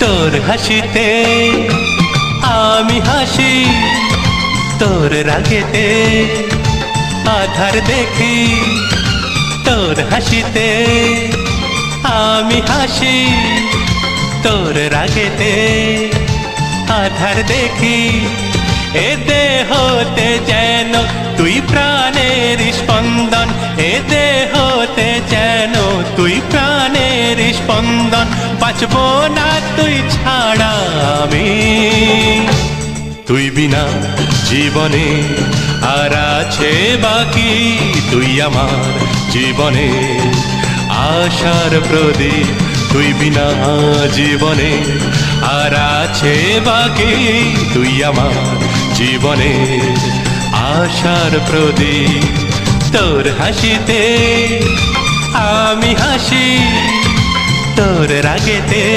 তোর হাসিতে আমি হাসি, তোর রাগেতে আধার দেখি। তোর হাসিতে আমি হাসি, তোর রাগেতে আধার দেখি। এ দেহতে যেন তুই প্রাণের স্পন্দন, এ দেহতে যেন তুই প্রাণের স্পন্দন। বাঁচবো না তুই ছাড়া আমি, তুই বিনা জীবনে আর আছে বাকি। তুই আমার জীবনে আশার প্রদীপ, তুই বিনা জীবনে আর আছে বাকি। তুই আমার জীবনে আশার প্রদীপ। তোর হাসিতে আমি হাসি, তোর রাগেতে